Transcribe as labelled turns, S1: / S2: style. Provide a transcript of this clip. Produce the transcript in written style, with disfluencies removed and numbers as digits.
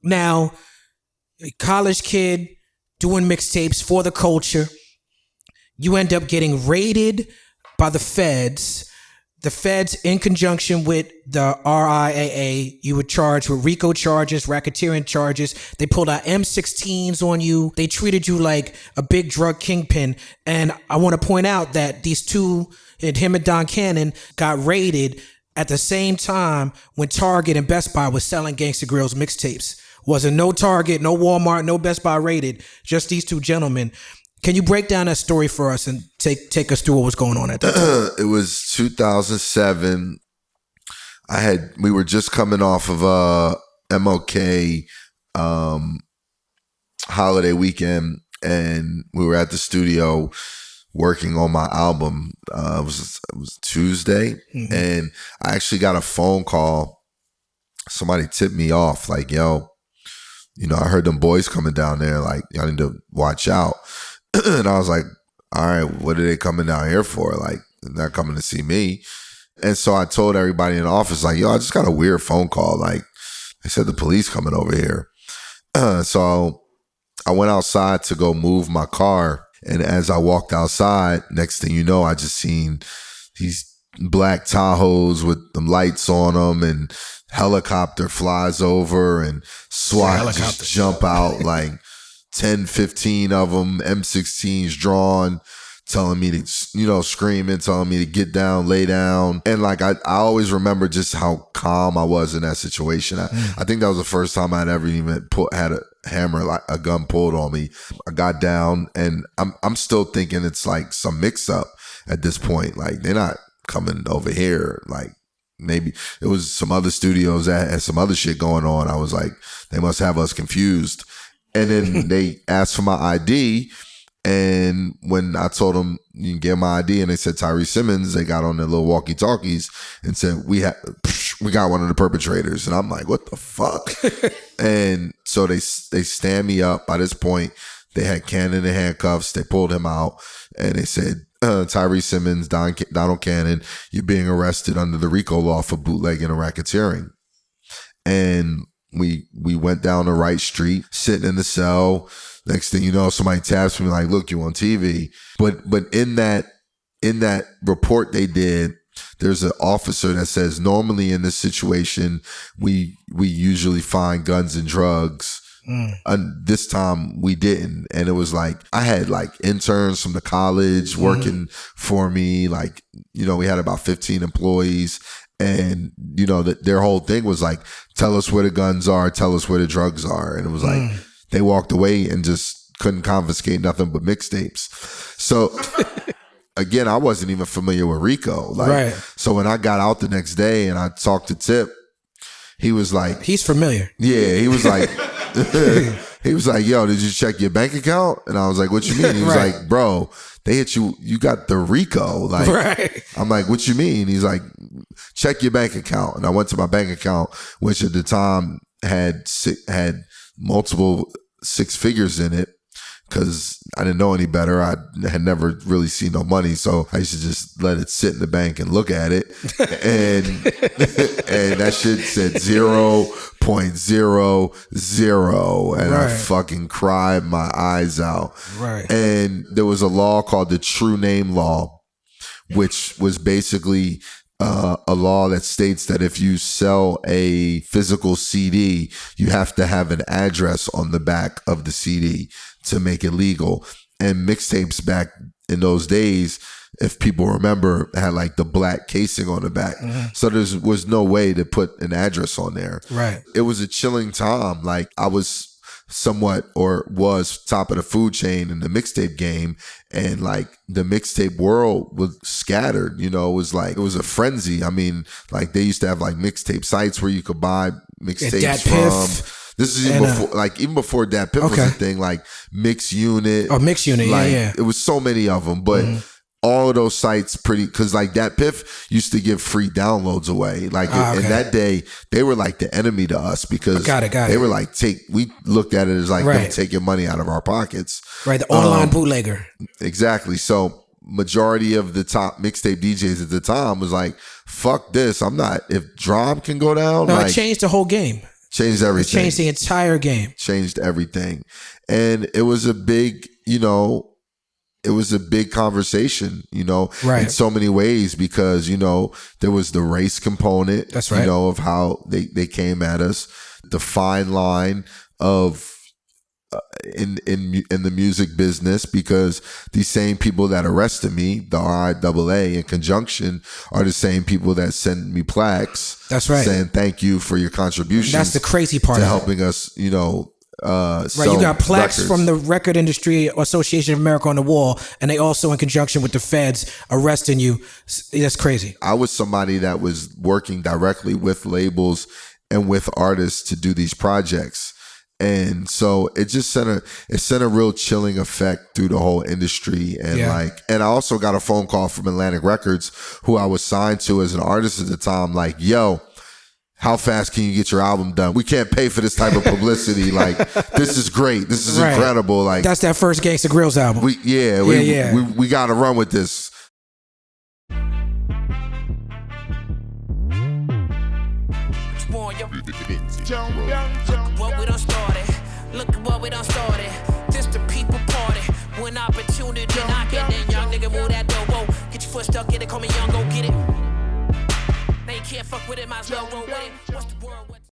S1: Now, a college kid doing mixtapes for the culture, you end up getting raided by the feds. The feds, in conjunction with the RIAA, you were charged with RICO charges, racketeering charges. They pulled out M-16s on you. They treated you like a big drug kingpin. And I want to point out that these two, him and Don Cannon, got raided at the same time when Target and Best Buy was selling Gangsta Grill's mixtapes. Wasn't no Target, no Walmart, no Best Buy raided, just these two gentlemen. Can you break down that story for us and take us through what was going on at that time?
S2: It was 2007. We were just coming off of a MLK holiday weekend, and we were at the studio working on my album. It was Tuesday, and I actually got a phone call. Somebody tipped me off, like, yo, I heard them boys coming down there, like, y'all need to watch out. And I was like, all right, what are they coming down here for? Like, they're not coming to see me. And so I told everybody in the office, like, yo, I just got a weird phone call. Like, they said the police coming over here. So I went outside to go move my car. And as I walked outside, next thing you know, I just seen these black Tahoes with them lights on them, and helicopter flies over, and SWAT just jump out, like 10, 15 of them, M-16s drawn, telling me to, screaming, telling me to get down, lay down. And like, I always remember just how calm I was in that situation. I think that was the first time I'd ever even had a hammer, like a gun pulled on me. I got down, and I'm still thinking it's like some mix up at this point. Like, they're not coming over here. Like, maybe it was some other studios that had some other shit going on. I was like, they must have us confused. And then they asked for my ID. And when I told them, you can get my ID, and they said Tyree Simmons, they got on their little walkie-talkies and said, we got one of the perpetrators. And I'm like, what the fuck? And so they stand me up. By this point, they had Cannon in handcuffs. They pulled him out, and they said, Tyree Simmons, Donald Cannon, you're being arrested under the RICO law for bootlegging and racketeering. And we went down the right street, sitting in the cell. Next thing you know, somebody taps me like, look, you on TV. But in that report they did, there's an officer that says, normally in this situation, we usually find guns and drugs. And this time we didn't. And it was like, I had like interns from the college working for me. Like, we had about 15 employees. And, their whole thing was like, tell us where the guns are, tell us where the drugs are. And it was like, they walked away and just couldn't confiscate nothing but mixtapes. So again, I wasn't even familiar with RICO. Like, right. So when I got out the next day and I talked to Tip, he was like,
S1: he's familiar.
S2: Yeah. He was like, yo, did you check your bank account? And I was like, what you mean? He was like, bro, they hit you. You got the RICO. Like, right. I'm like, what you mean? He's like, check your bank account. And I went to my bank account, which at the time had multiple six figures in it, because I didn't know any better. I had never really seen no money, so I used to just let it sit in the bank and look at it, and that shit said 0.00, and right. I fucking cried my eyes out. Right. And there was a law called the True Name Law, which was basically a law that states that if you sell a physical CD, you have to have an address on the back of the CD to make it legal. And mixtapes back in those days, if people remember, had like the black casing on the back. So there was no way to put an address on there. Right. It was a chilling time. Like, I was top of the food chain in the mixtape game, and like the mixtape world was scattered. It was a frenzy. I mean, like, they used to have like mixtape sites where you could buy mixtapes from. This is even before Dat Piff was a thing, like Mix Unit. Oh, Mix Unit, like, yeah. It was so many of them, but all of those sites because like Dat Piff used to give free downloads away. Like, in that day, they were like the enemy to us, because they were like, we looked at it as like, don't take your money out of our pockets. Right, the online bootlegger. Exactly. So majority of the top mixtape DJs at the time was like, fuck this. I'm not, if Drum can go down.
S1: No, like, it changed the whole game.
S2: Changed everything.
S1: Changed the entire game.
S2: Changed everything. And it was a big, it was a big conversation, in so many ways, because, there was the race component,
S1: that's right,
S2: of how they came at us, the fine line of in the music business, because these same people that arrested me, the RIAA in conjunction, are the same people that send me plaques.
S1: That's right.
S2: Saying thank you for your contributions.
S1: That's the crazy part
S2: to
S1: of
S2: helping
S1: it.
S2: us,
S1: right, you got plaques
S2: records
S1: from the Record Industry Association of America on the wall, and they also in conjunction with the feds arresting you. That's crazy.
S2: I was somebody that was working directly with labels and with artists to do these projects. And so it just sent a real chilling effect through the whole industry. And and I also got a phone call from Atlantic Records, who I was signed to as an artist at the time, like, yo, how fast can you get your album done? We can't pay for this type of publicity. Like, this is great. This is incredible. Like, that's
S1: that first Gangsta Grillz album.
S2: We got to run with this.
S3: What we done started. Look at what we done started. This the people party. When opportunity knocking, then young nigga move that door. Whoa, get your foot stuck in it, call me young, go get it. Now you can't fuck with it, might as well roll with it.